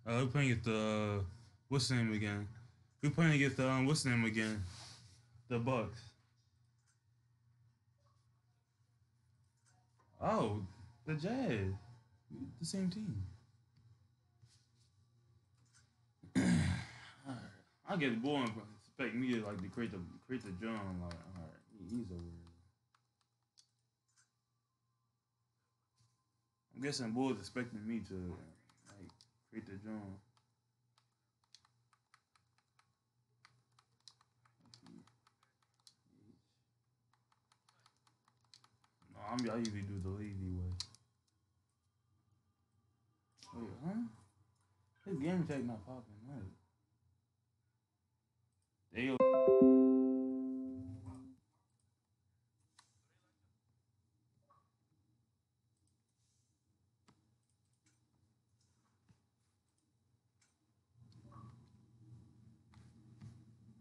We playing against the what's the name again? We playing against the what's the name again? The Bucks. Oh, the Jazz. The same team. Alright. I get boring, but expect me to like to create the drum. Like, all right, he's a weird. I'm guessing Bulls expecting me to like create the drum. No, I usually do the lazy way. Wait, huh? His game tag not popping. No. They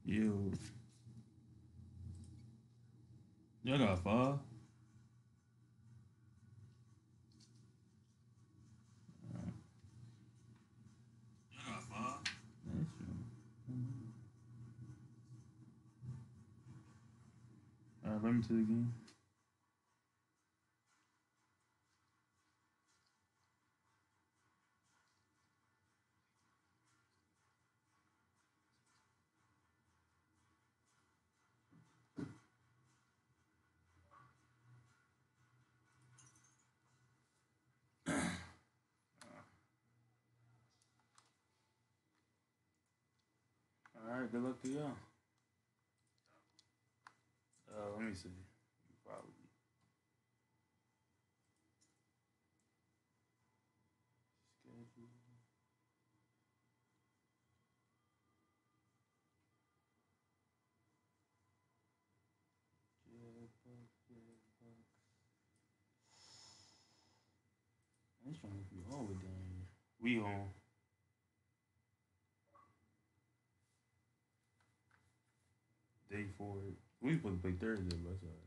you. Y'all got five. Y'all got five. That's true. All right, let me to the game. All right, good luck to y'all. Let me see. Probably. Schedule. Jetpack. It's trying to be all the way down here. We on day four. We supposed to play Thursday, but that's all right.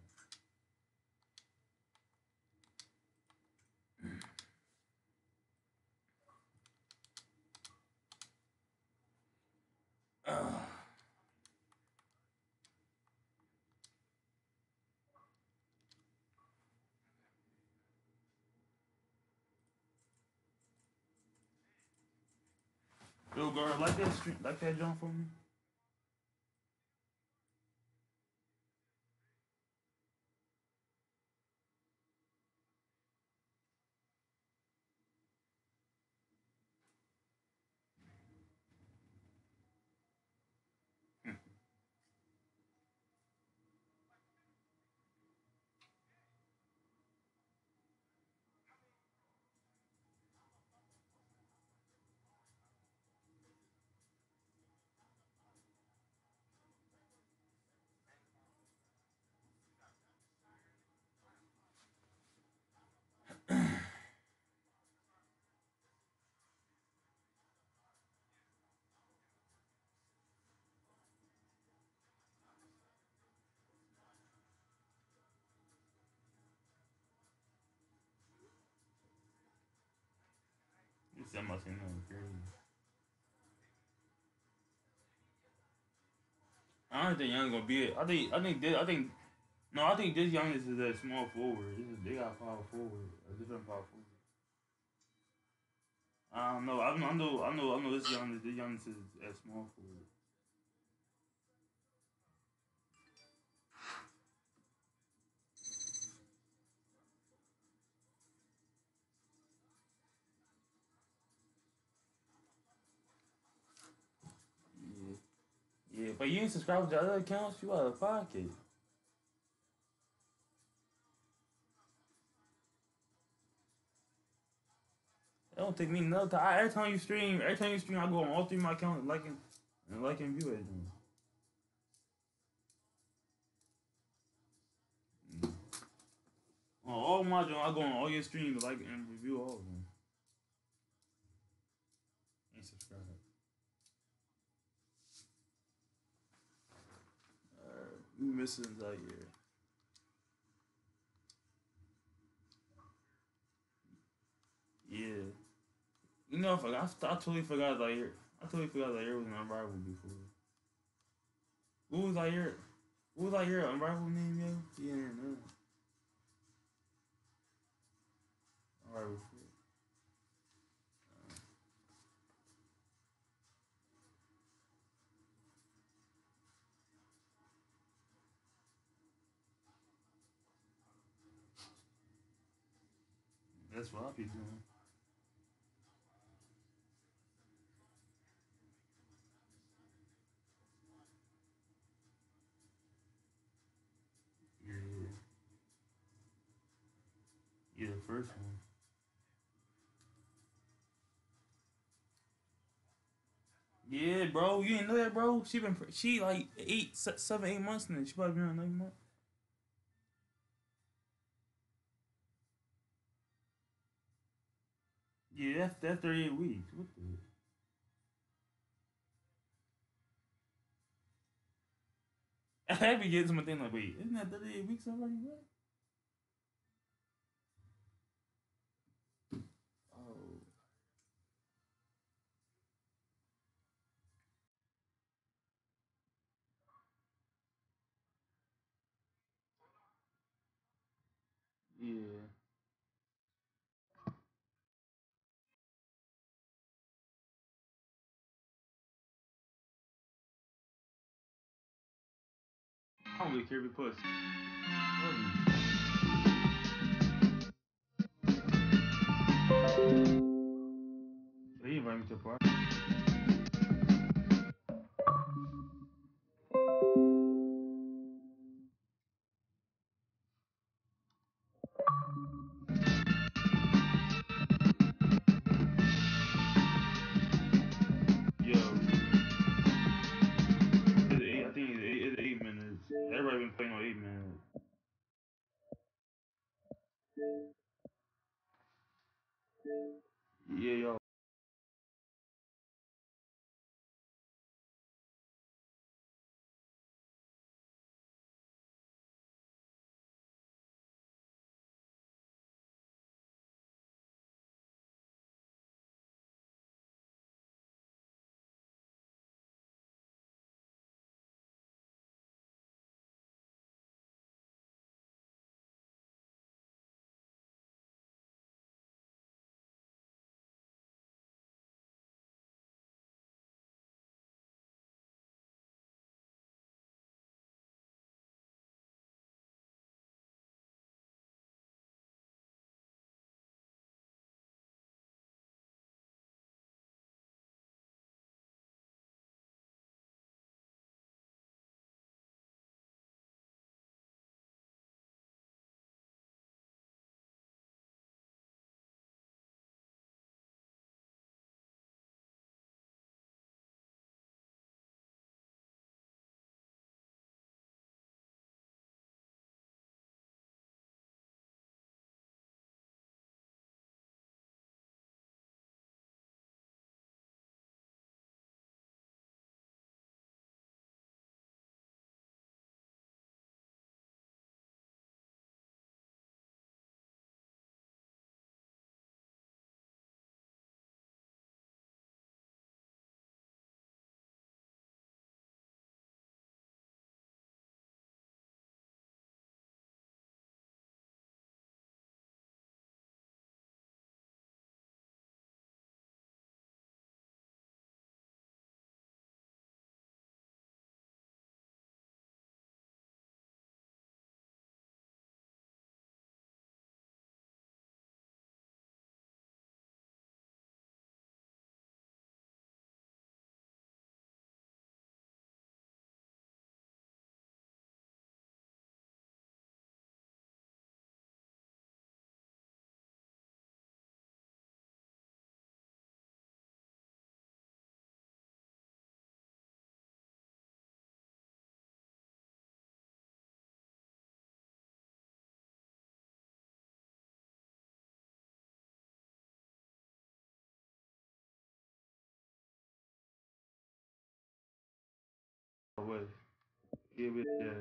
Yo, girl, like that stream, like that jump for me. You said my team nothing crazy. I don't think Young gonna be it. No, I think this Youngest is a small forward. They got power forward, a different power forward. I don't know. I know. This Youngest is a small forward. Yeah, yeah. But you ain't subscribed to other accounts. You out of pocket. It don't take me no time. Every time you stream, I go on all three of my accounts and liking view it. On all my joints, I go on all your streams, like and review all of them. And subscribe. We missing Zaire. Yeah. You know, I totally forgot Zaire. I totally forgot Zaire was an Unrivaled before. What was Zaire? What was Zaire Unrivaled name, yo? Yeah, no. Unrivaled. That's what I be doing. Yeah, yeah, the first one. Yeah, bro, you didn't know that, bro. She like 7, 8 months now. She probably been on 9 months. Yeah, that's 38 weeks. What the? I be getting something like, wait, isn't that 38 weeks already? What? Oh, yeah. I don't really care if it puss. So he invited me to a party. Yo, I think it's 8 minutes. Everybody been playing on 8 minutes. Yeah, yo. What? Yeah, yeah.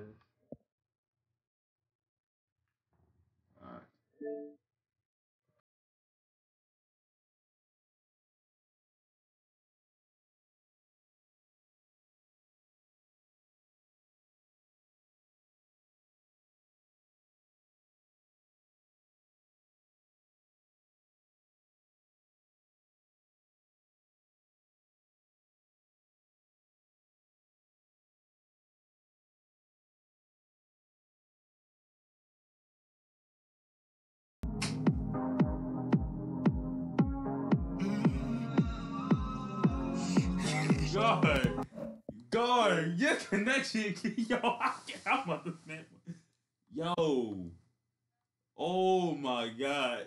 Alright. Guard, your connection, yo, I'm about to snap. Yo, oh my God.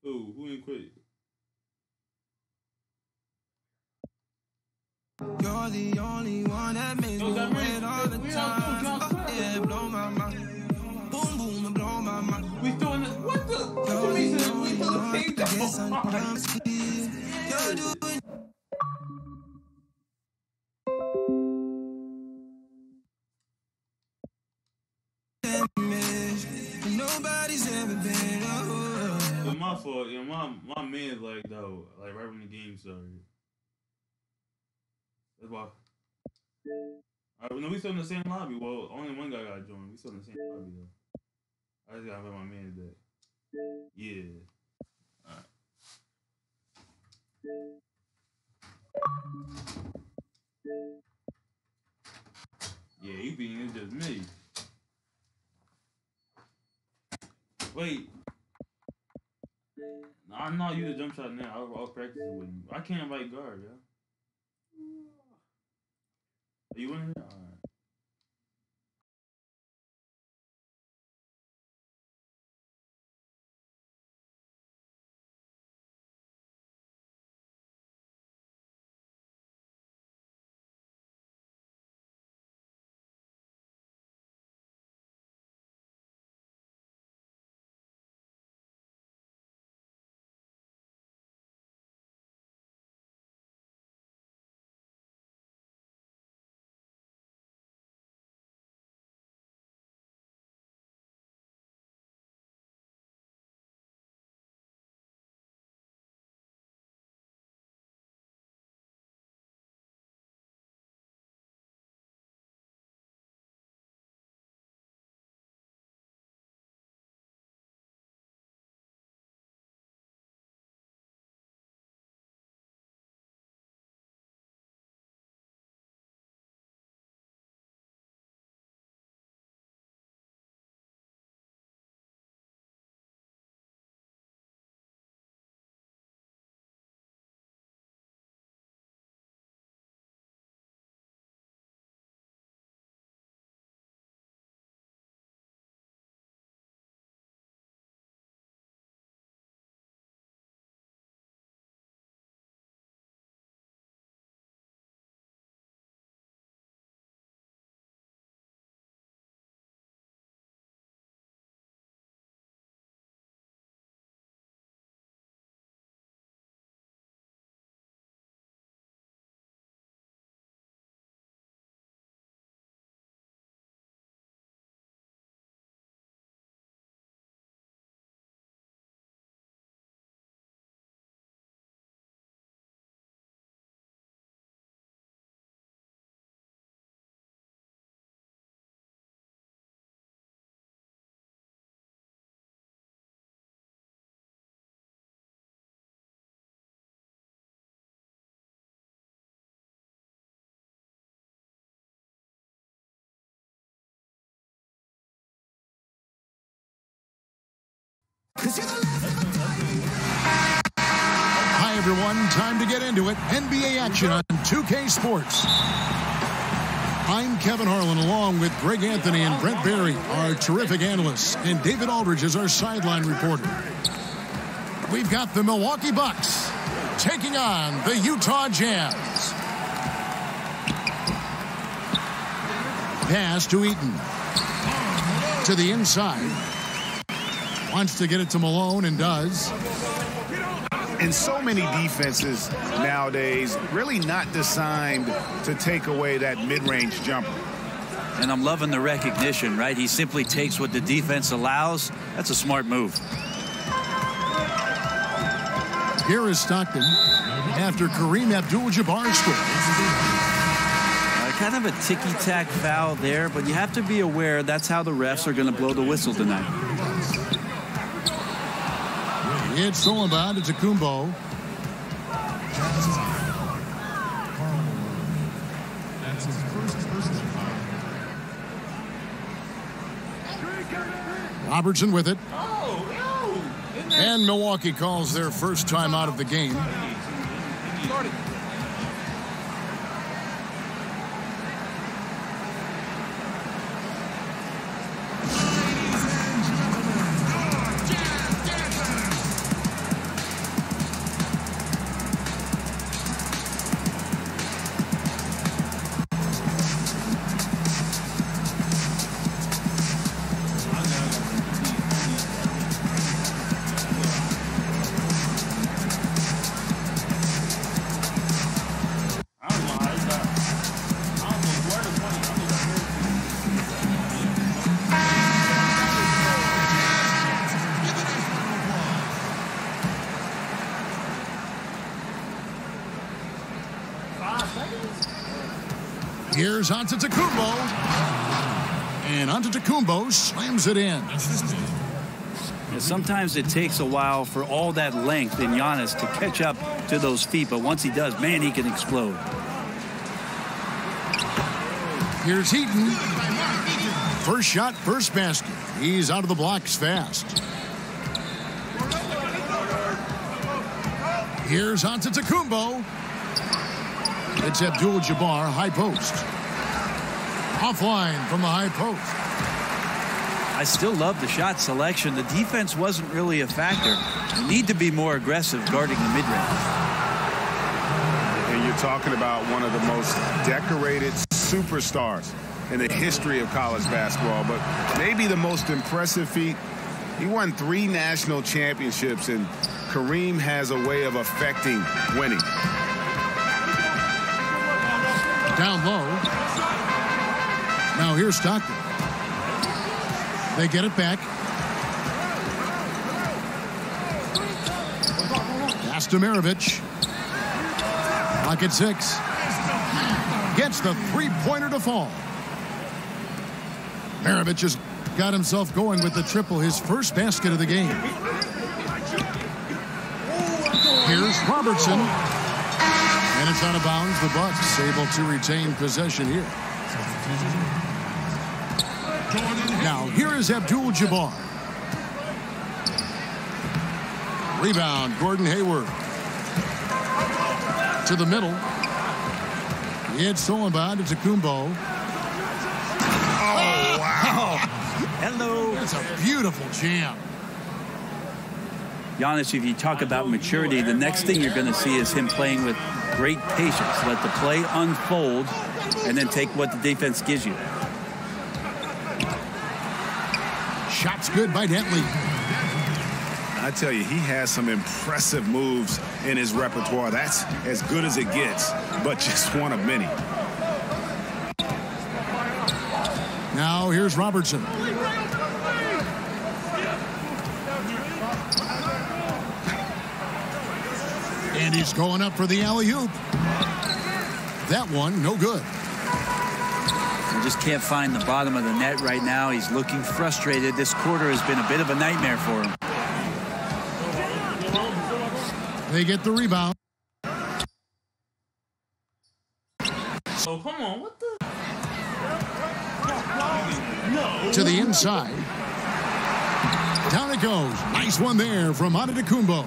Who ain't quit? You're the only one that makes me wait all the time. Yeah, blow my mind. Boom, boom, and blow my mind. We doing this. What the? What we doing? We doing the You're doing. Nobody's ever been. It's my fault. You know, my man's like though, like right when the game started. That's why. No, we still in the same lobby. Well, only one guy got joined. We still in the same lobby though. I just gotta have my man that. Yeah. Alright. Yeah, you being it's just me. Wait. No, I'm not using a jump shot now. I'll practice it with you. I can't invite guard, yo. Are you in here? Alright. Hi, everyone. Time to get into it. NBA action on 2K Sports. I'm Kevin Harlan, along with Greg Anthony and Brent Barry, our terrific analysts, and David Aldridge is our sideline reporter. We've got the Milwaukee Bucks taking on the Utah Jazz. Pass to Eaton. To the inside. Wants to get it to Malone and does. And so many defenses nowadays really not designed to take away that mid-range jumper. And I'm loving the recognition, right? He simply takes what the defense allows. That's a smart move. Here is Stockton after Kareem Abdul-Jabbar scores. Kind of a ticky-tack foul there, but you have to be aware that's how the refs are going to blow the whistle tonight. It's Solomon. It's a Kumbo. Robertson with it. And Milwaukee calls their first time out of the game. Here's Antetokounmpo. And Antetokounmpo slams it in. Sometimes it takes a while for all that length in Giannis to catch up to those feet, but once he does, man, he can explode. Here's Heaton. First shot, first basket. He's out of the blocks fast. Here's Antetokounmpo. It's Abdul-Jabbar, high post. Offline from the high post. I still love the shot selection. The defense wasn't really a factor. You need to be more aggressive guarding the mid-range. And you're talking about one of the most decorated superstars in the history of college basketball, but maybe the most impressive feat. He won 3 national championships, and Kareem has a way of affecting winning. Down low. Now here's Stockton. They get it back. Pass to Maravich. Clock at 6. Gets the three-pointer to fall. Maravich has got himself going with the triple, his first basket of the game. Here's Robertson. And it's out of bounds. The Bucks able to retain possession here. Now, here is Abdul-Jabbar. Rebound, Gordon Hayward. To the middle. It's stolen by Antetokounmpo. Oh, wow. Hello. That's a beautiful jam. Giannis, if you talk about maturity, the next thing you're going to see is him playing with great patience. Let the play unfold and then take what the defense gives you. Shots good by Dentley. I tell you, he has some impressive moves in his repertoire. That's as good as it gets, but just one of many. Now here's Robertson. And he's going up for the alley-oop. That one, no good. He just can't find the bottom of the net right now. He's looking frustrated. This quarter has been a bit of a nightmare for him. They get the rebound. Oh, come on. What the? To the inside. Down it goes. Nice one there from Antetokounmpo.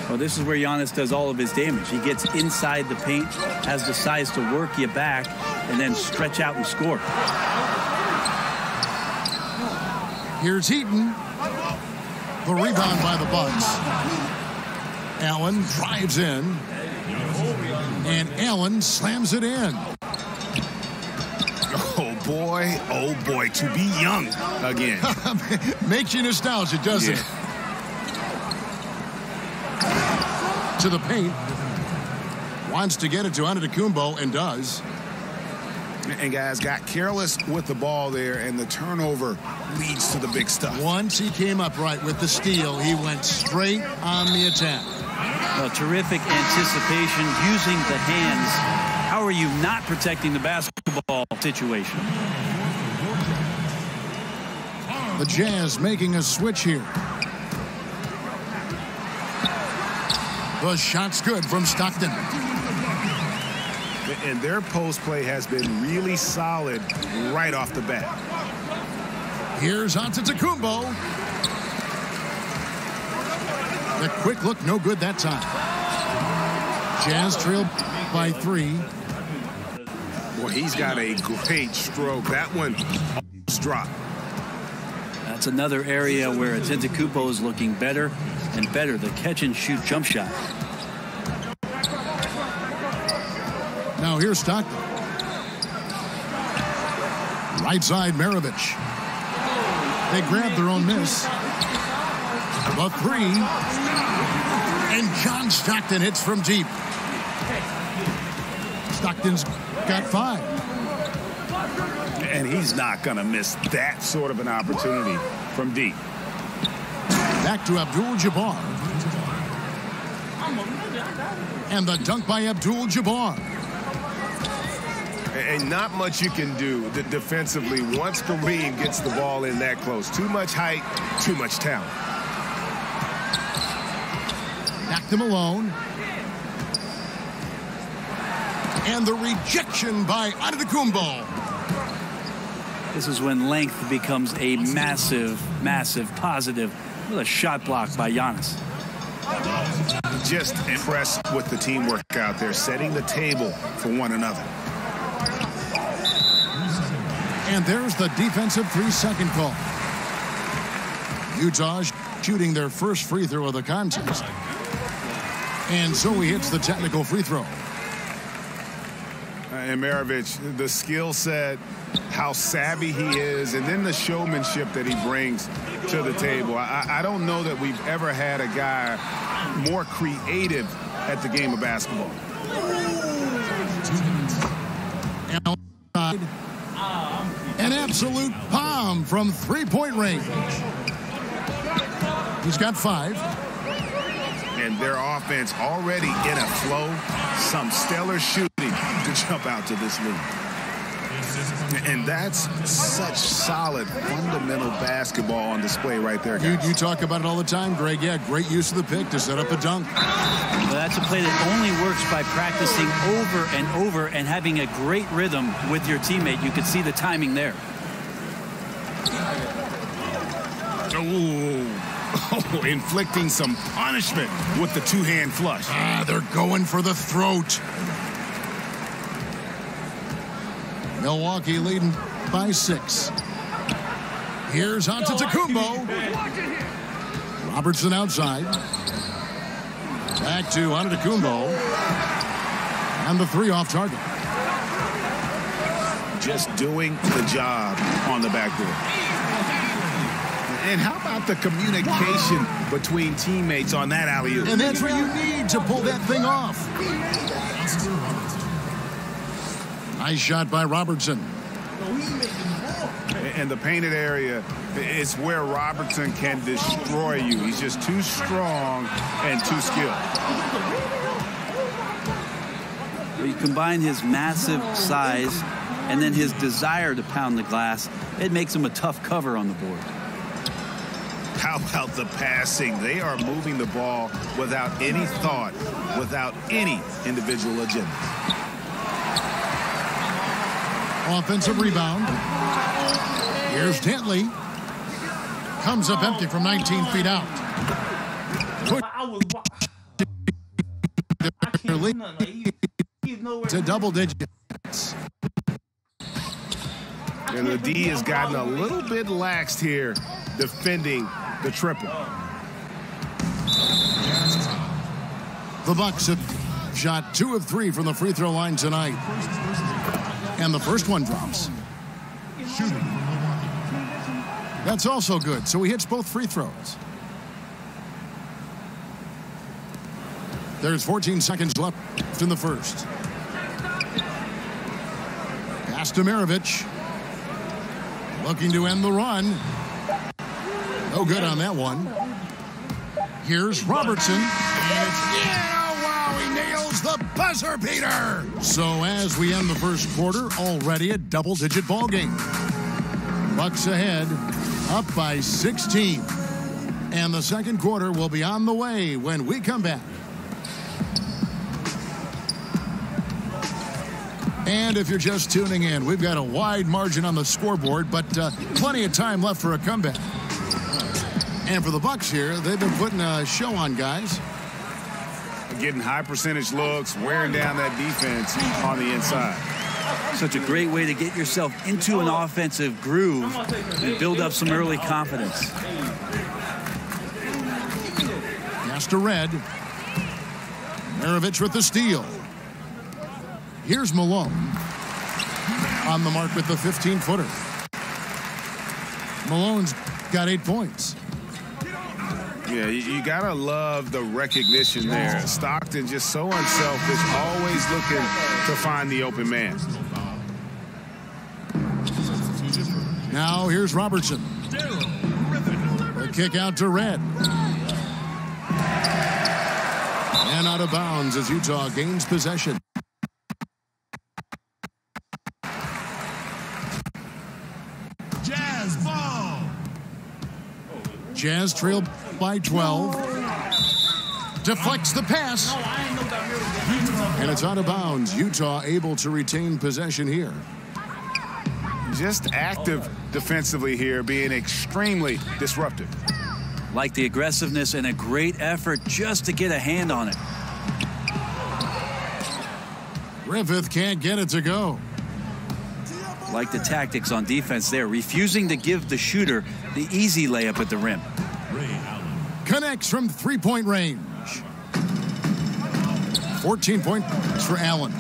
Well, this is where Giannis does all of his damage. He gets inside the paint, has the size to work you back, and then stretch out and score. Here's Heaton. The rebound by the Bucks. Allen drives in. And Allen slams it in. Oh boy, to be young again. Makes you nostalgic, doesn't it? To the paint. Wants to get it to Antetokounmpo and does. And guys got careless with the ball there, and the turnover leads to the big stuff. Once he came up right with the steal, he went straight on the attack. Well, terrific anticipation, using the hands. How are you not protecting the basketball situation? The Jazz making a switch here. The shot's good from Stockton. And their post play has been really solid right off the bat. Here's Antetokounmpo. The quick look, no good that time. Jazz trailed by 3. Boy, he's got a great stroke. That one was dropped. That's another area where Antetokounmpo is looking better and better. The catch-and-shoot jump shot. Now here's Stockton. Right side, Maravich. They grab their own miss. The 3. And John Stockton hits from deep. Stockton's got 5. And he's not going to miss that sort of an opportunity from deep. Back to Abdul-Jabbar. And the dunk by Abdul-Jabbar. And not much you can do defensively once Kareem gets the ball in that close. Too much height, too much talent. Back to Malone. And the rejection by Antetokounmpo. This is when length becomes a massive, massive positive with a shot block by Giannis. Just impressed with the teamwork out there, setting the table for one another. And there's the defensive 3-second call. Utah shooting their first free throw of the contest. And so he hits the technical free throw. And Maravich, the skill set, how savvy he is, and then the showmanship that he brings to the table. I don't know that we've ever had a guy more creative at the game of basketball. An absolute bomb from three-point range. He's got 5. And their offense already in a flow. Some stellar shooting to jump out to this league. And that's such solid, fundamental basketball on display right there, guys. You talk about it all the time, Greg. Yeah, great use of the pick to set up a dunk. Well, that's a play that only works by practicing over and over and having a great rhythm with your teammate. You could see the timing there. Oh, inflicting some punishment with the two-hand flush. They're going for the throat. Milwaukee leading by 6. Here's Antetokounmpo. Robertson outside. Back to Antetokounmpo. And the 3 off target. Just doing the job on the backdoor. And how about the communication between teammates on that alley-oop? And that's what you need to pull that thing off. Nice shot by Robertson. And the painted area is where Robertson can destroy you. He's just too strong and too skilled. Well, you combine his massive size and then his desire to pound the glass, it makes him a tough cover on the board. How about the passing? They are moving the ball without any thought, without any individual agenda. Offensive rebound. Here's Dantley. Comes up empty from 19 feet out. To double digits. And the D has gotten a little bit laxed here defending the triple. The Bucks have shot 2 of 3 from the free throw line tonight. And the first one drops. That's also good. So he hits both free throws. There's 14 seconds left in the first. Pass to Maravich. Looking to end the run. No good on that one. Here's Robertson. He nails the buzzer beater. So as we end the first quarter, already a double-digit ball game. Bucks ahead, up by 16. And the second quarter will be on the way when we come back. And if you're just tuning in, we've got a wide margin on the scoreboard, but plenty of time left for a comeback. And for the Bucks here, they've been putting a show on, guys. Getting high percentage looks, wearing down that defense on the inside. Such a great way to get yourself into an offensive groove and build up some early confidence. Pass to Red. Maravich with the steal. Here's Malone on the mark with the 15-footer. Malone's got 8 points. Yeah, you got to love the recognition there. Stockton just so unselfish, always looking to find the open man. Now here's Robertson. The kick out to Red. And out of bounds as Utah gains possession. Jazz ball. Jazz trail by 12. Deflects the pass. And it's out of bounds. Utah able to retain possession here. Just active defensively here, being extremely disruptive. Like the aggressiveness and a great effort just to get a hand on it. Griffith can't get it to go. Like the tactics on defense there, refusing to give the shooter the easy layup at the rim. Connects from three-point range. 14 points for Allen.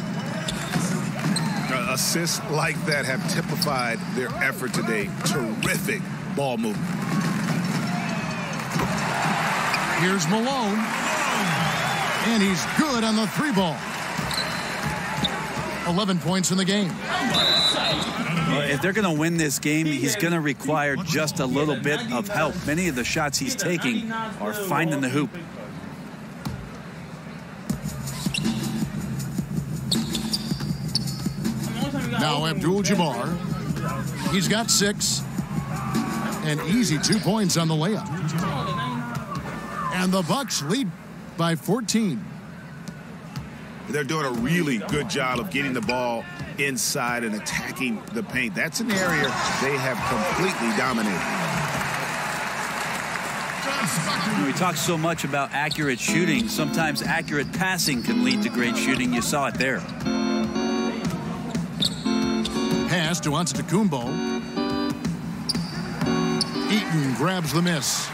Assists like that have typified their effort today. Terrific ball movement. Here's Malone. And he's good on the three ball. 11 points in the game. If they're going to win this game, he's going to require just a little bit of help. Many of the shots he's taking are finding the hoop. Now Abdul-Jabbar. He's got 6. An easy 2 points on the layup. And the Bucks lead by 14. They're doing a really good job of getting the ball inside and attacking the paint. That's an area they have completely dominated. We talk so much about accurate shooting. Sometimes accurate passing can lead to great shooting. You saw it there. Pass to Antetokounmpo. Eaton grabs the miss.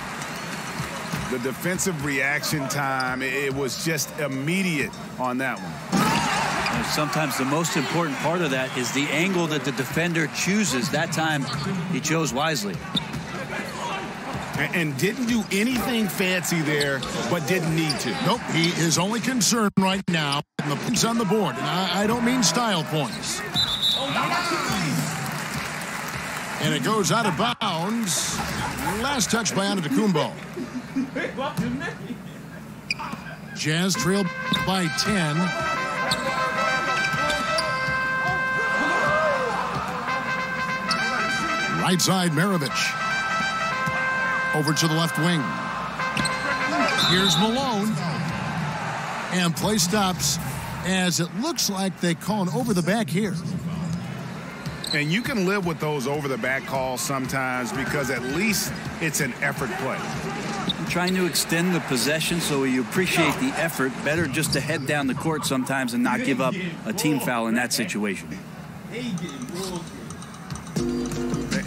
The defensive reaction time, it was just immediate on that one. And sometimes the most important part of that is the angle that the defender chooses. That time, he chose wisely. And didn't do anything fancy there, but didn't need to. Nope, he is only concerned right now with the points on the board. And I don't mean style points. And it goes out of bounds. Last touch by Antetokounmpo. Jazz trail by 10. Right side, Maravich. Over to the left wing. Here's Malone. And play stops as it looks like they call an over the back here. And you can live with those over-the-back calls sometimes because at least it's an effort play. Trying to extend the possession so you appreciate the effort. Better just to head down the court sometimes and not give up a team foul in that situation.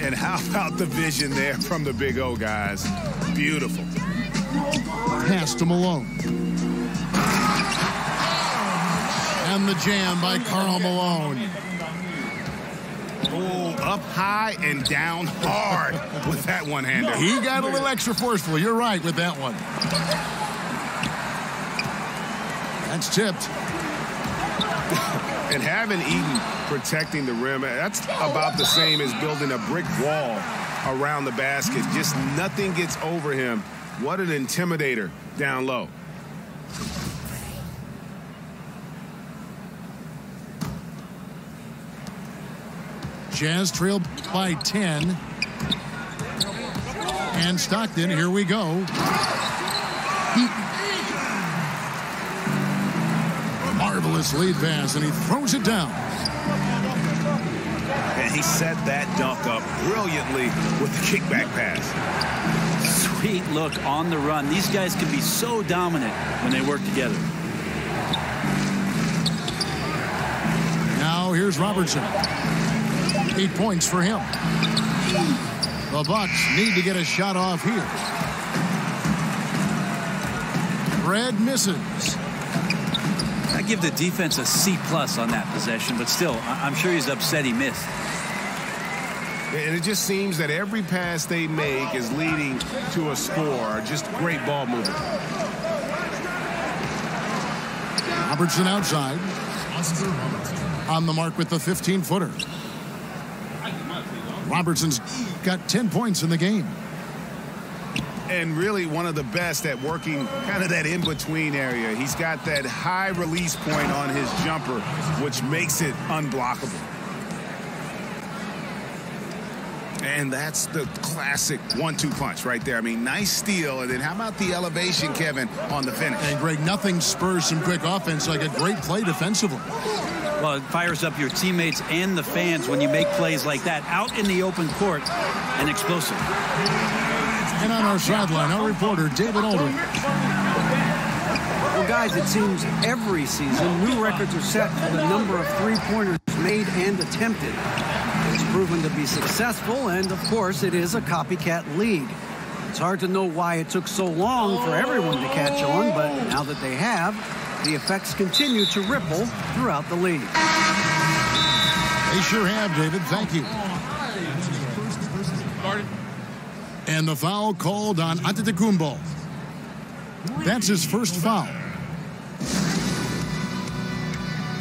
And how about the vision there from the Big O guys? Beautiful. Pass to Malone. And the jam by Karl Malone. Oh, up high and down hard with that one-hander. He got a little extra forceful. You're right with that one. That's tipped. And having Eaton protecting the rim, that's about the same as building a brick wall around the basket. Just nothing gets over him. What an intimidator down low. Jazz trail by 10. And Stockton, here we go. Marvelous lead pass, and he throws it down. And he set that dunk up brilliantly with the kickback pass. Sweet look on the run. These guys can be so dominant when they work together. Now here's Robertson. 8 points for him. The Bucks need to get a shot off here. Fred misses. I give the defense a C+ on that possession, but still, I'm sure he's upset he missed. And it just seems that every pass they make is leading to a score. Just great ball movement. Robertson outside. On the mark with the 15-footer. Robertson's got 10 points in the game. And really one of the best at working kind of that in-between area. He's got that high release point on his jumper, which makes it unblockable. And that's the classic 1-2 punch right there. I mean, nice steal. And then how about the elevation, Kevin, on the finish? And, Greg, nothing spurs some quick offense like a great play defensively. Well, it fires up your teammates and the fans when you make plays like that out in the open court and explosive. And on our sideline, our reporter, David Aldridge. Well, guys, it seems every season new records are set for the number of three-pointers made and attempted. It's proven to be successful, and, of course, it is a copycat league. It's hard to know why it took so long for everyone to catch on, but now that they have, the effects continue to ripple throughout the league. They sure have, David. Thank you. And the foul called on Antetokounmpo. That's his first foul.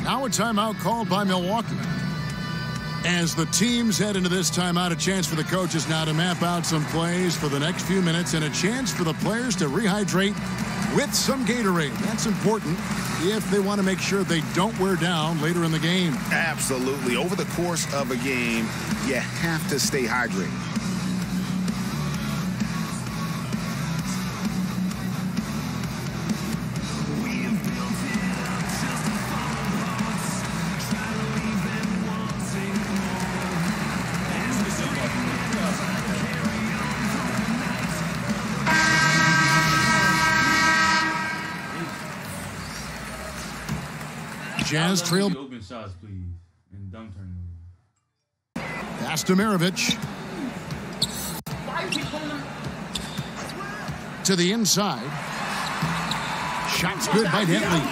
Now a timeout called by Milwaukee. As the teams head into this timeout, a chance for the coaches now to map out some plays for the next few minutes and a chance for the players to rehydrate with some Gatorade. That's important if they want to make sure they don't wear down later in the game. Absolutely. Over the course of a game, you have to stay hydrated. Jazz trail. Open shots, please, and dumb turn. Pass to Maravich. To the inside. Shots good by Dantley.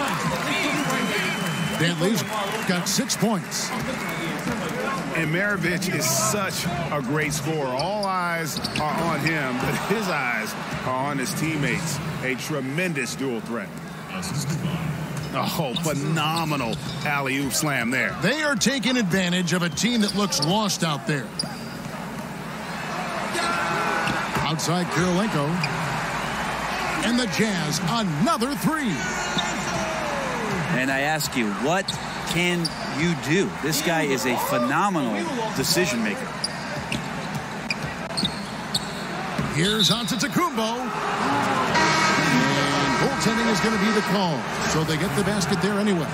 Dantley's got 6 points. And Maravich is such a great scorer. All eyes are on him, but his eyes are on his teammates. A tremendous dual threat. Oh, phenomenal alley-oop slam there. They are taking advantage of a team that looks lost out there. Outside Kirilenko. And the Jazz, another three. And I ask you, what can you do? This guy is a phenomenal decision maker. Here's Antetokounmpo. Goaltending is going to be the call, so they get the basket there anyway.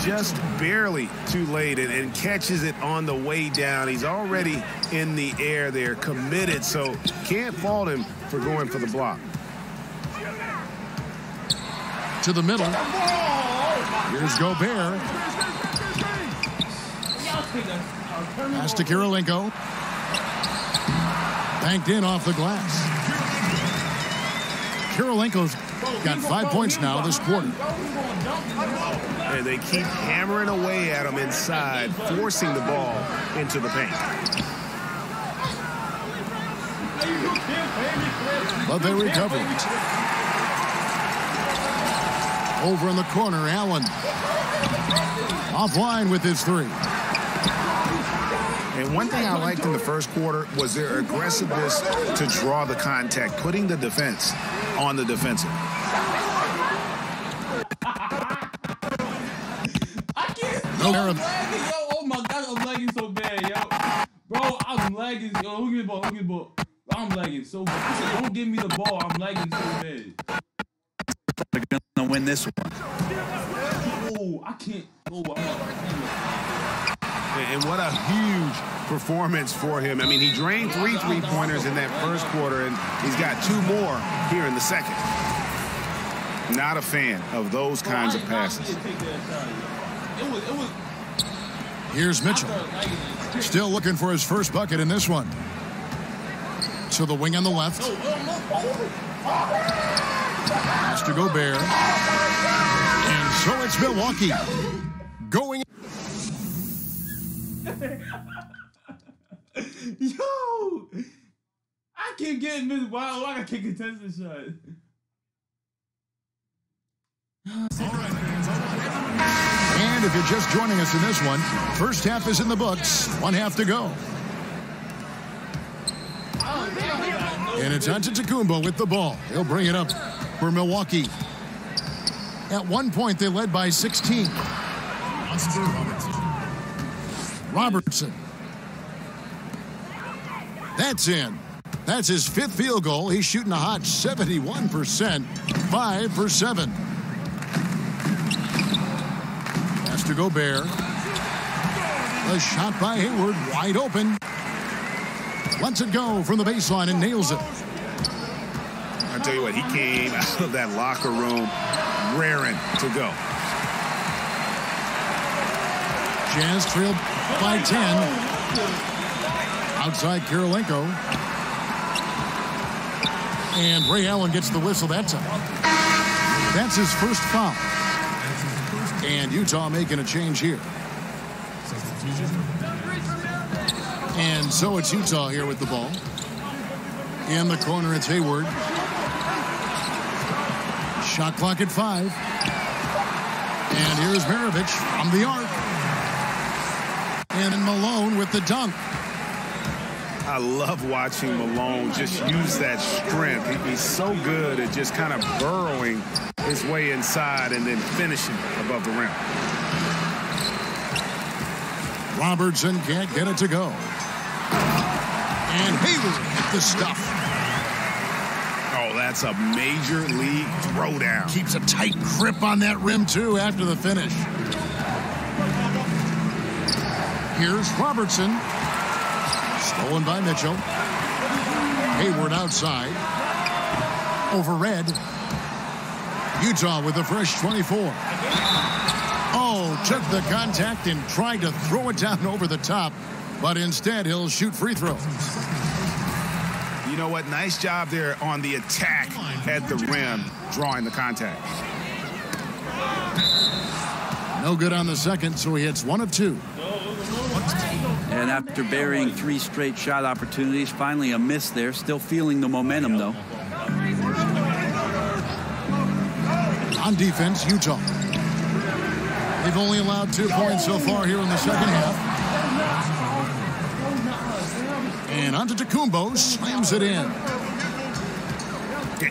Just barely too late and catches it on the way down. He's already in the air there, committed, so can't fault him for going for the block. To the middle. Here's Gobert. Pass to Kirilenko. Banked in off the glass. Kirilenko's got 5 points now this quarter. And they keep hammering away at him inside, forcing the ball into the paint. But they recover it. Over in the corner, Allen. Offline with his three. And one thing I liked in the first quarter was their aggressiveness to draw the contact, putting the defense on the defensive. I can't. Yo, I'm lagging, yo. Oh my God, I'm lagging so bad, yo. Bro, I'm lagging. Yo, who get the ball? Who get the ball? I'm lagging so bad. I said, don't give me the ball. I'm lagging so bad. They're gonna win this one. Oh, I can't. Oh, And what a huge performance for him. I mean, he drained 3 3-pointers in that first quarter, and he's got 2 more here in the second. Not a fan of those kinds of passes. Here's Mitchell. Still looking for his first bucket in this one. To the wing on the left. Pass to Gobert. And so it's Milwaukee going. Yo, I can't get Miss Wild. I can't contest this shot. And if you're just joining us in this one, first half is in the books. 1 half to go. Oh, And it's Antetokounmpo with the ball. He'll bring it up for Milwaukee. At one point, they led by 16. Robertson. That's in. That's his 5th field goal. He's shooting a hot 71%, 5 for 7. Has to Gobert. A shot by Hayward, wide open. Lets it go from the baseline and nails it. I'll tell you what, he came out of that locker room raring to go. Jazz trailed by 10. Outside Kirilenko. And Ray Allen gets the whistle that time. That's his first foul. And Utah making a change here. And so it's Utah here with the ball. In the corner, it's Hayward. Shot clock at 5. And here's Maravich from the arc. And Malone with the dunk. I love watching Malone just use that strength. He's so good at just kind of burrowing his way inside and then finishing above the rim. Robertson can't get it to go. And Hayward hit the stuff. Oh, that's a major league throwdown. Keeps a tight grip on that rim, too, after the finish. Here's Robertson. Stolen by Mitchell. Hayward outside. Over Red. Utah with a fresh 24. Oh, took the contact and tried to throw it down over the top, but instead he'll shoot free throws. You know what? Nice job there on the attack at the rim, drawing the contact. No good on the second, so he hits 1 of 2. And after burying 3 straight shot opportunities, finally a miss there. Still feeling the momentum, though. On defense, Utah. They've only allowed 2 points so far here in the second half. And Antetokounmpo slams it in.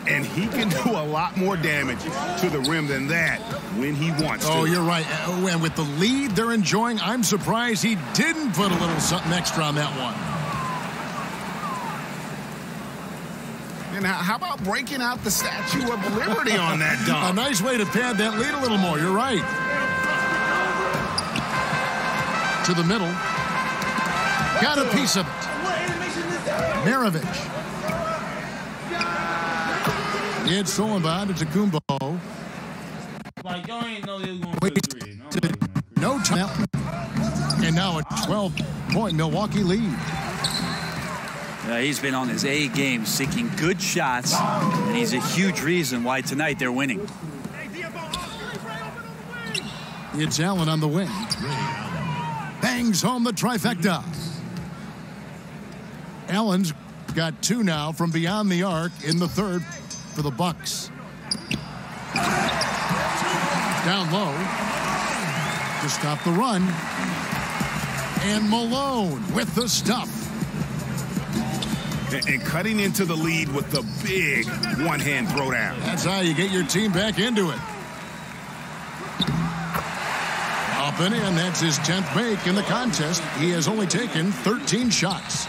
And he can do a lot more damage to the rim than that when he wants to. Oh, you're right. And with the lead they're enjoying, I'm surprised he didn't put a little something extra on that one. And how about breaking out the Statue of Liberty on that dunk? A nice way to pad that lead a little more. You're right. To the middle. Got a piece of it. Maravich. It's stolen by Antetokounmpo. Like, y'all ain't know they was going for the 3. No time. And now a 12-point Milwaukee lead. He's been on his A game, seeking good shots, and he's a huge reason why tonight they're winning. It's Allen on the wing. Bangs home the trifecta. Allen's got 2 now from beyond the arc in the third for the Bucks. Down low to stop the run. And Malone with the stuff. And cutting into the lead with the big one-hand throwdown. That's how you get your team back into it. Up and in. That's his 10th make in the contest. He has only taken 13 shots.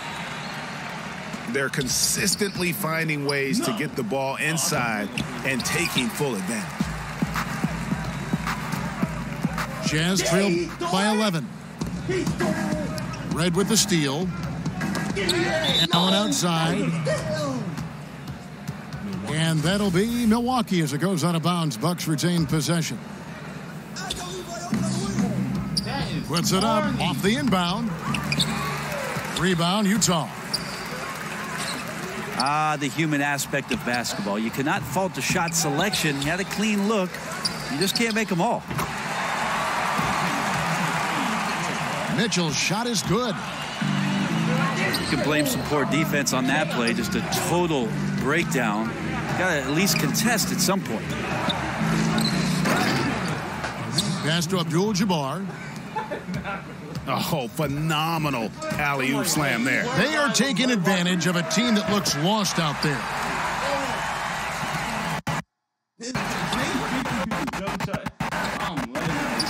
They're consistently finding ways to get the ball inside and taking full advantage. Jazz trailed by 11. Red with the steal. Allen outside. And that'll be Milwaukee as it goes out of bounds. Bucks retain possession. Puts it up off the inbound. Rebound, Utah. The human aspect of basketball. You cannot fault the shot selection. He had a clean look. You just can't make them all. Mitchell's shot is good. You can blame some poor defense on that play. Just a total breakdown. Got to at least contest at some point. Pass to Abdul-Jabbar. Oh, phenomenal alley-oop slam there. They are taking advantage of a team that looks lost out there.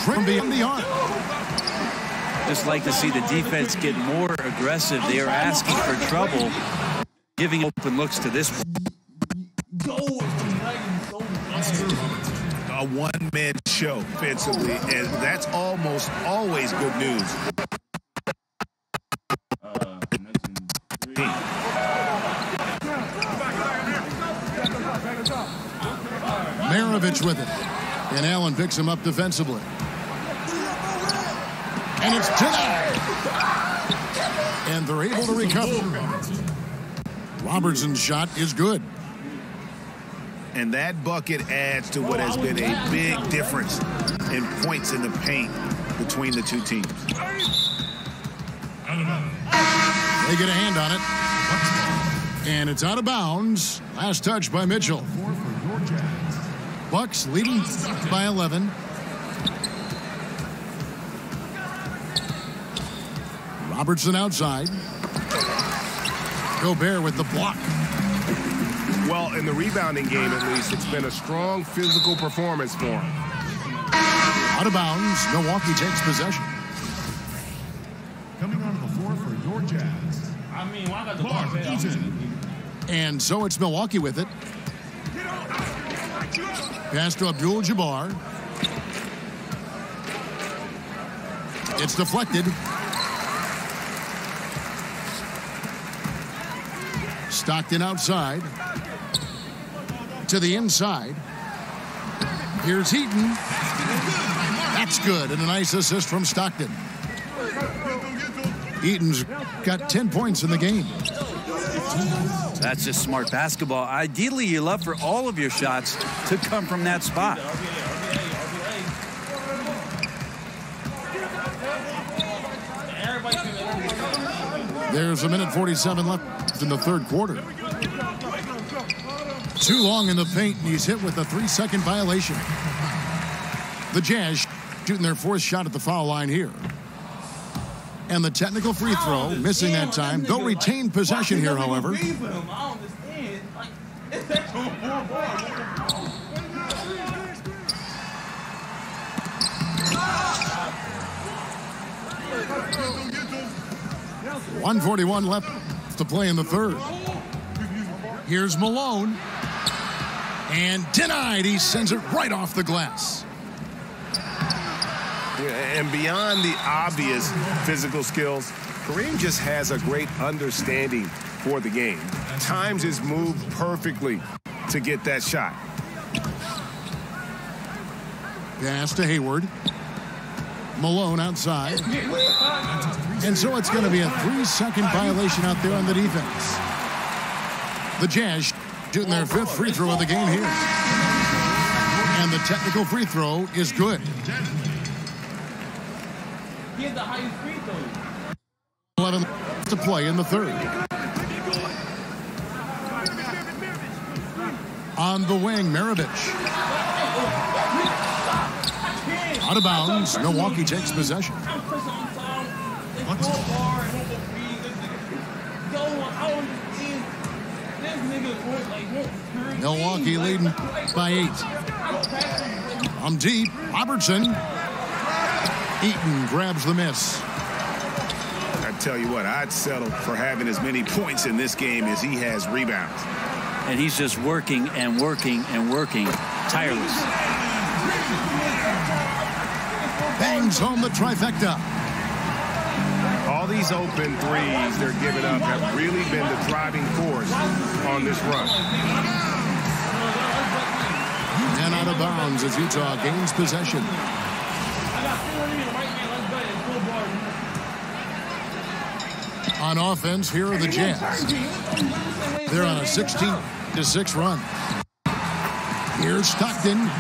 From beyond the arc. Just like to see the defense get more aggressive. They are asking for trouble, giving open looks to this one. A one-man show offensively, and that's almost always good news. Maravich with it. And Allen picks him up defensively. And it's denied. And they're able to recover. Robertson's shot is good. And that bucket adds to what has been a big difference in points in the paint between the two teams. They get a hand on it. And it's out of bounds. Last touch by Mitchell. Bucks leading by 11. Robertson outside. Gobert with the block. Well, in the rebounding game, at least, it's been a strong physical performance for him. Out of bounds. Milwaukee takes possession. Coming onto the floor for your Jazz. I mean, why got the ball? And so it's Milwaukee with it. Pass to Abdul-Jabbar. It's deflected. Stockton outside. To the inside. Here's Heaton. That's good, and a nice assist from Stockton. Heaton's got 10 points in the game. That's just smart basketball. Ideally, you love for all of your shots to come from that spot. There's a minute 47 left in the third quarter. Too long in the paint, and he's hit with a 3-second violation. The Jazz shooting their fourth shot at the foul line here. And the technical free throw, missing that time. They'll retain possession here, however. .141 left to play in the third. Here's Malone. And denied. He sends it right off the glass. And beyond the obvious physical skills, Kareem just has a great understanding for the game. Times his move perfectly to get that shot. Pass to Hayward. Malone outside. And so it's going to be a 3-second violation out there on the defense. The Jazz shooting their fifth free throw of the game here. And the technical free throw is good. He had the highest free throw. 11 to play in the third. On the wing, Maravich. Out of bounds. Milwaukee takes possession. Milwaukee leading by 8. From deep, Robertson. Eaton grabs the miss. I tell you what, I'd settle for having as many points in this game as he has rebounds. And he's just working and working and working, tireless. Bangs home the trifecta. All these open threes they're giving up have really been the driving force on this run. And out of bounds as Utah gains possession. On offense, here are the Jazz. They're on a 16-6 run. Here's Stockton.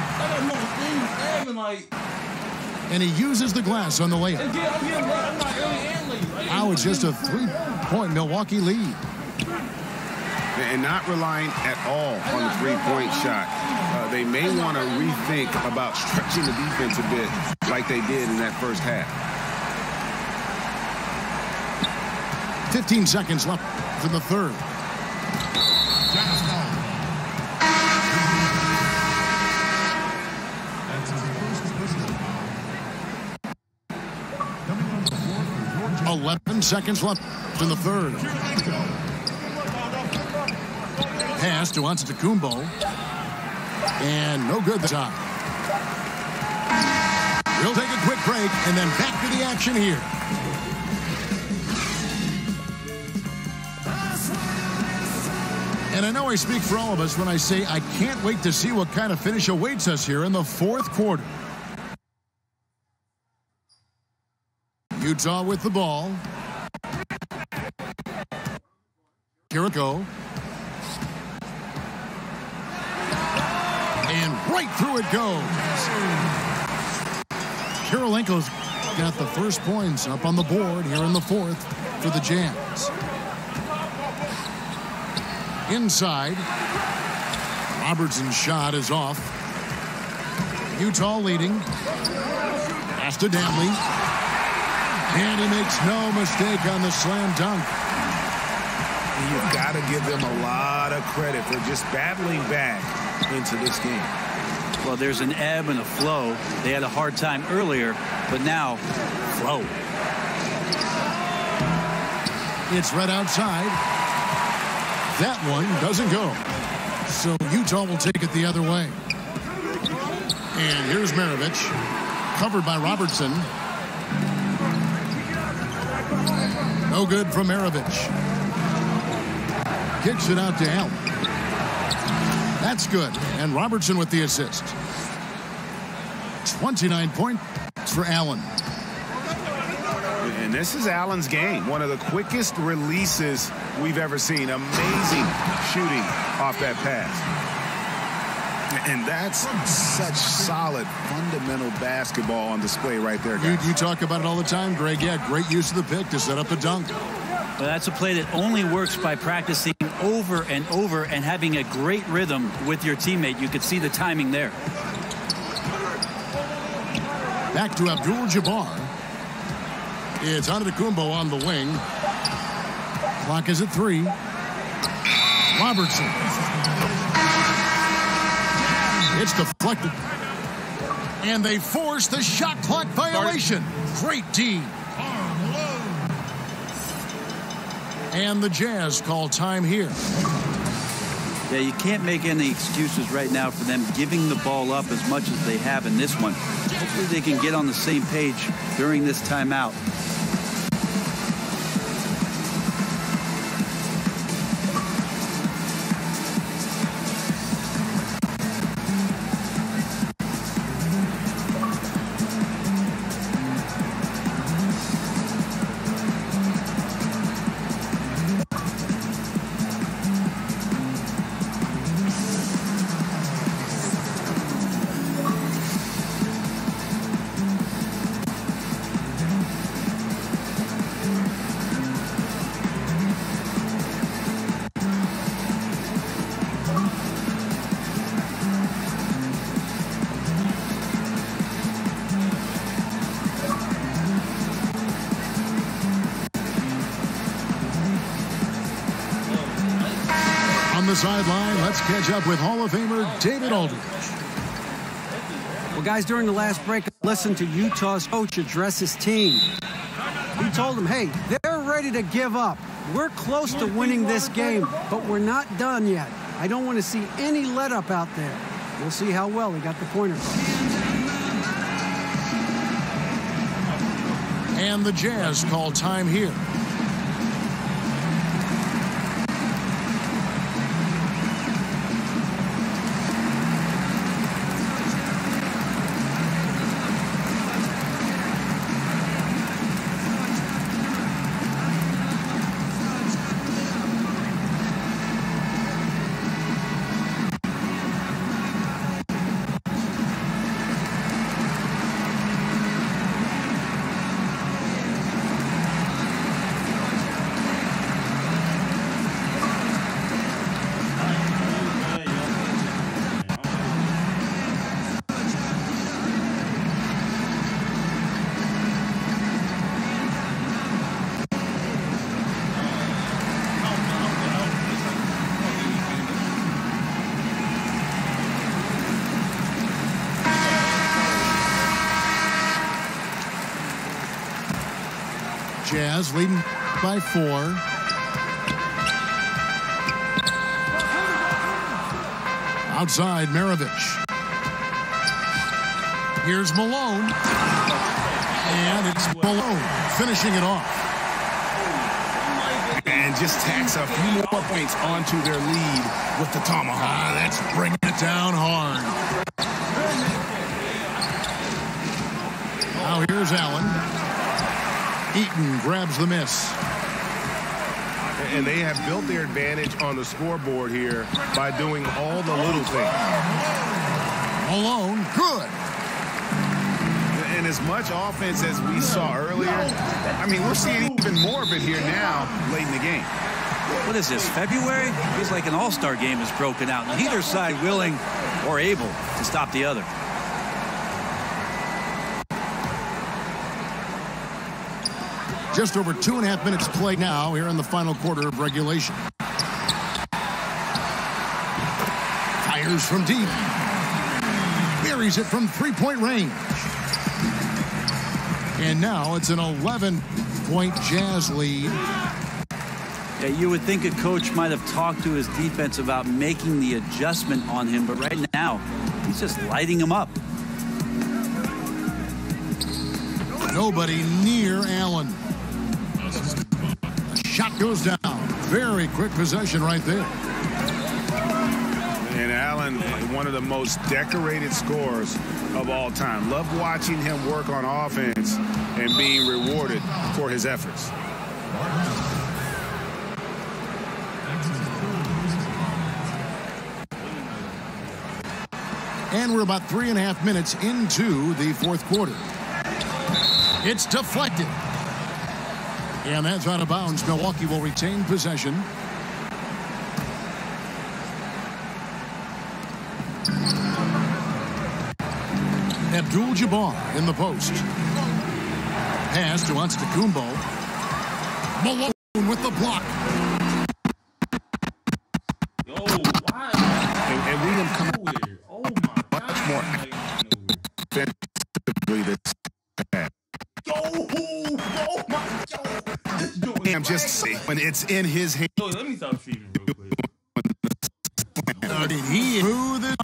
And he uses the glass on the layup. Now it's just a 3-point Milwaukee lead. And not relying at all on the three-point shot. They may want to rethink about stretching the defense a bit like they did in that first half. 15 seconds left in the third. Jazz ball. That's his first personal foul. Coming on the floor for your Jazz. 11 seconds left in the third. Pass to Antetokounmpo. And no good this time. We'll take a quick break and then back to the action here. And I know I speak for all of us when I say I can't wait to see what kind of finish awaits us here in the fourth quarter. Utah with the ball. Kiriko. And right through it goes. Kirilenko's got the first points up on the board here in the fourth for the Jazz. Inside. Robertson's shot is off. Utah leading. Pass to Dantley. And he makes no mistake on the slam dunk. You've got to give them a lot of credit for just battling back into this game. Well, there's an ebb and a flow. They had a hard time earlier, but now, flow. It's right outside. That one doesn't go. So Utah will take it the other way. And here's Maravich. Covered by Robertson. No good from Maravich. Kicks it out to Allen. That's good. And Robertson with the assist. 29 points for Allen. And this is Allen's game. One of the quickest releases we've ever seen. Amazing shooting off that pass. And that's such solid, fundamental basketball on display right there, guys. You talk about it all the time, Greg. Yeah, great use of the pick to set up the dunk. Well, that's a play that only works by practicing over and over and having a great rhythm with your teammate. You could see the timing there. Back to Abdul-Jabbar. It's Antetokounmpo on the wing. Clock is at 3. Robertson. It's deflected. And they force the shot clock violation. Great D. And the Jazz call time here. Yeah, you can't make any excuses right now for them giving the ball up as much as they have in this one. Hopefully they can get on the same page during this timeout. Sideline, let's catch up with Hall of Famer David Aldridge. Well, guys, during the last break, listen to Utah's coach address his team. He told them, hey, they're ready to give up. We're close to winning this game, but we're not done yet. I don't want to see any let up out there. We'll see how well he got the pointer. And the Jazz call time here. Jazz leading by 4. Outside, Maravich. Here's Malone. And it's Malone finishing it off. And just tacks a few more points onto their lead with the tomahawk. That's bringing it down hard. Now here's Allen. Eaton grabs the miss. And they have built their advantage on the scoreboard here by doing all the little things. Malone, good. And as much offense as we saw earlier, I mean, we're seeing even more of it here now late in the game. What is this, February? Feels like an all-star game is broken out. Neither side willing or able to stop the other. Just over 2.5 minutes played now here in the final quarter of regulation. Fires from deep. Buries it from three-point range. And now it's an 11-point Jazz lead. Yeah, you would think a coach might have talked to his defense about making the adjustment on him, but right now he's just lighting him up. Nobody near Allen. The shot goes down. Very quick possession right there. And Allen, one of the most decorated scorers of all time. Love watching him work on offense and being rewarded for his efforts. And we're about 3.5 minutes into the fourth quarter. It's deflected. And that's out of bounds. Milwaukee will retain possession. Abdul-Jabbar in the post. Pass to Antetokounmpo. Malone with the block. Yo, why? And we didn't come out Oh my God. much more defensively this bad. Yo, oh my God. This dude is I'm just saying, when it's in his hand. Yo, let me stop streaming real quick. Did he smooth it?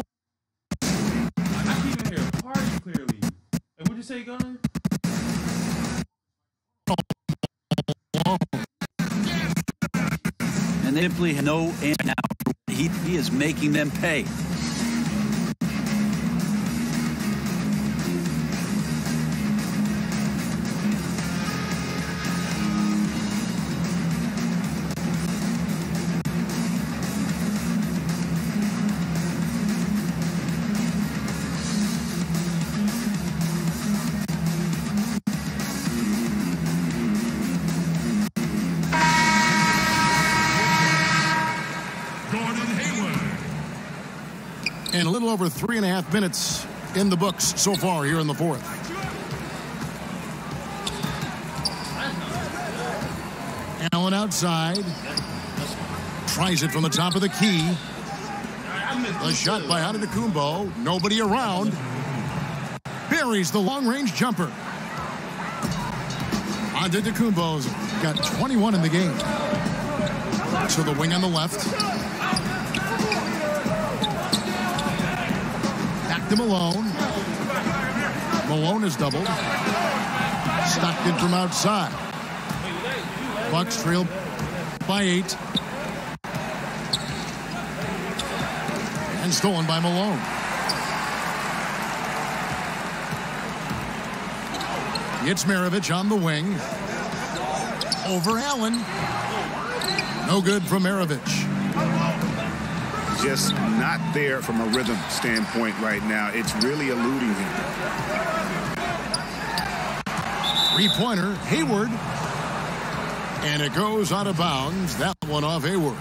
I can't even hear a party clearly. Hey, what'd you say, Gunner? And they simply know and now he is making them pay. And a little over 3.5 minutes in the books so far here in the fourth. Allen outside. Tries it from the top of the key. The shot by Antetokounmpo. Nobody around. Buries the long-range jumper. Antetokounmpo's got 21 in the game. So the wing on the left. To Malone. Malone is doubled. Stockton from outside. Bucks trail by 8. And stolen by Malone. It's Maravich on the wing. Over Allen. No good from Maravich. Just not there from a rhythm standpoint right now. It's really eluding him. Three-pointer, Hayward. And it goes out of bounds. That one off Hayward.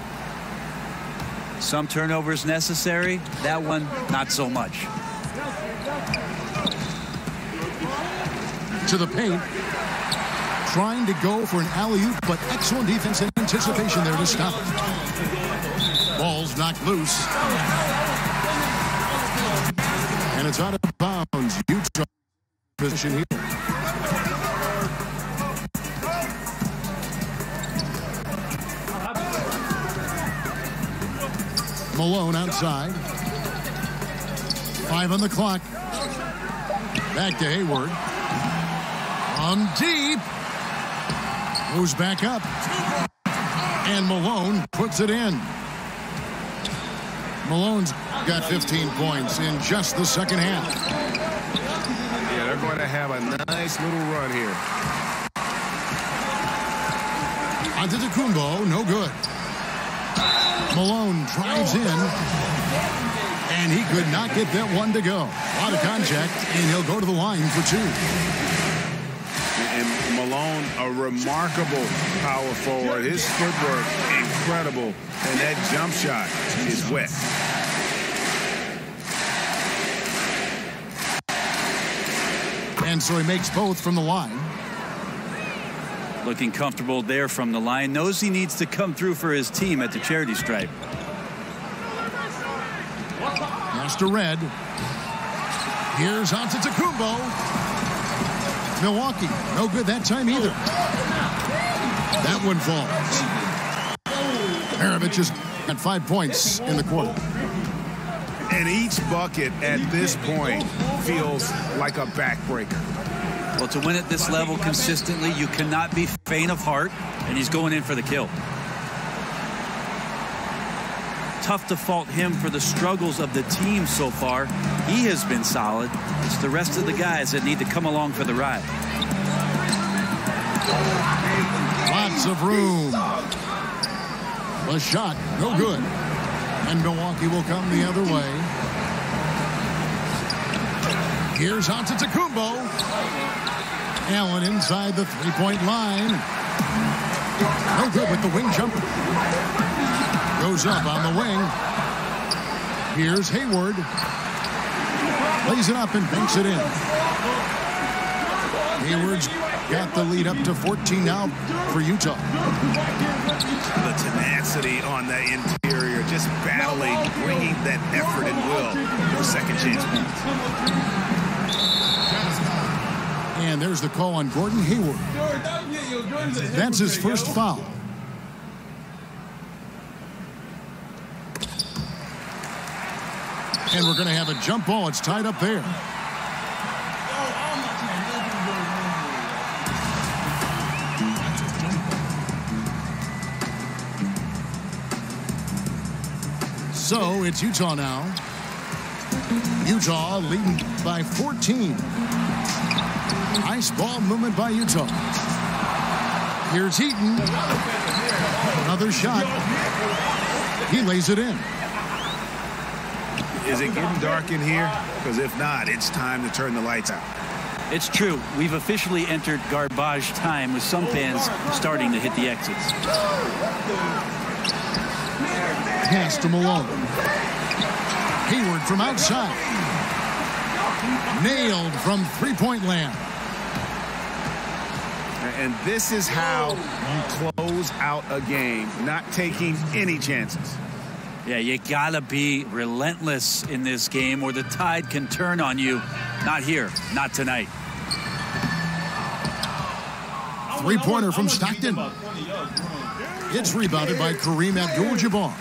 Some turnovers necessary. That one, not so much. To the paint. Trying to go for an alley-oop, but excellent defense and anticipation there to stop it. Ball's knocked loose. And it's out of bounds. Utah position here. Malone outside. 5 on the clock. Back to Hayward. On deep. Goes back up. And Malone puts it in. Malone's got 15 points in just the second half. Yeah, they're going to have a nice little run here. Antetokounmpo, no good. Malone drives in, and he could not get that one to go. A lot of contact, and he'll go to the line for 2. And Malone, a remarkable power forward. His footwork, incredible. And that jump shot is wet. And so he makes both from the line. Looking comfortable there from the line. Knows he needs to come through for his team at the charity stripe. Pass to Red. Here's Antetokounmpo. Milwaukee, no good that time either. That one falls. Maravich has got 5 points in the quarter. And each bucket at this point feels like a backbreaker. Well, to win at this level consistently, you cannot be faint of heart, and he's going in for the kill. Tough to fault him for the struggles of the team so far. He has been solid. It's the rest of the guys that need to come along for the ride. Lots of room. The shot, no good. And Milwaukee will come the other way. Here's Antetokounmpo. Allen inside the three-point line. No good with the wing jumper. Goes up on the wing. Here's Hayward. Lays it up and banks it in. Hayward's got the lead up to 14 now for Utah. The tenacity on the interior, just battling, bringing that effort and will for second chance points. And there's the call on Gordon Hayward. That's his first foul. And we're going to have a jump ball. It's tied up there. So it's Utah now. Utah leading by 14. Nice ball movement by Utah. Here's Heaton. Another shot. He lays it in. Is it getting dark in here? Because if not, it's time to turn the lights out. It's true. We've officially entered garbage time with some fans starting to hit the exits. Pass to Malone. Hayward from outside. Nailed from three-point land. And this is how you close out a game, not taking any chances. Yeah, you gotta be relentless in this game or the tide can turn on you. Not here, not tonight. Three-pointer from Stockton. It's rebounded by Kareem Abdul-Jabbar.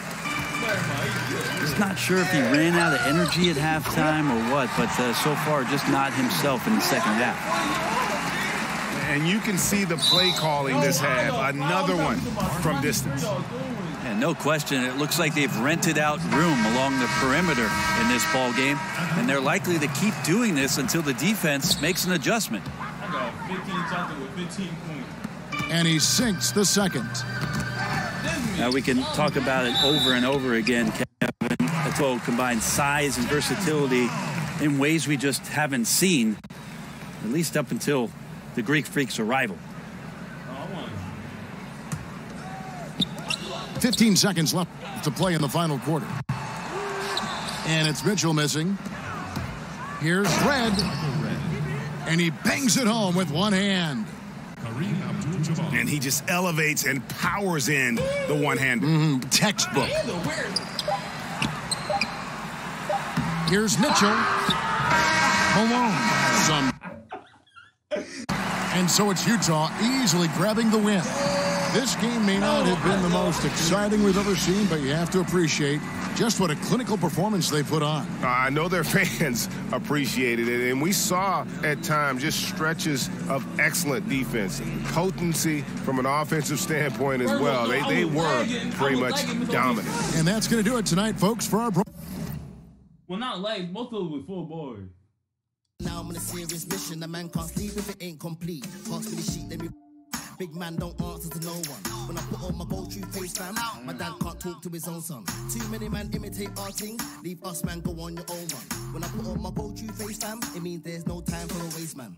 Just not sure if he ran out of energy at halftime or what, but so far just not himself in the second half. And you can see the play calling this half. Another one from distance. And no question, it looks like they've rented out room along the perimeter in this ball game, and they're likely to keep doing this until the defense makes an adjustment. I got 15 something with 15 points. And he sinks the second. Now we can talk about it over and over again, Kevin. Eto'o combines size and versatility in ways we just haven't seen, at least up until the Greek Freak's arrival. 15 seconds left to play in the final quarter. And it's Mitchell missing. Here's Red. And he bangs it home with one hand. And he just elevates and powers in the one-hander. Textbook. Here's Mitchell. Malone. And so it's Utah easily grabbing the win. This game may not have been the most exciting we've ever seen, but you have to appreciate just what a clinical performance they put on. I know their fans appreciated it, and we saw at times just stretches of excellent defense, potency from an offensive standpoint as well. They were pretty much dominant. And that's going to do it tonight, folks, for our Well, not like most of them with full board. Now I'm on a serious mission. The man can't sleep if it ain't complete. Pass me the sheet, let me. Big man don't answer to no one. When I put on my gold true face, fam, my dad can't talk to his own son. Too many man imitate our thing. Leave us, man, go on your own one. When I put on my gold true face, fam, it means there's no time for a waste, man.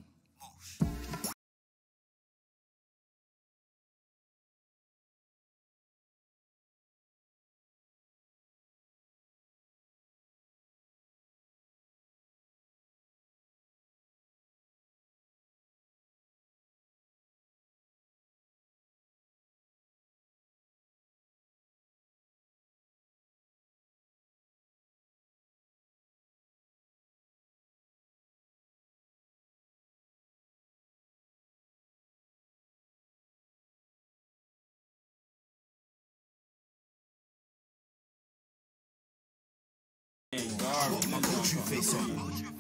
Garbage.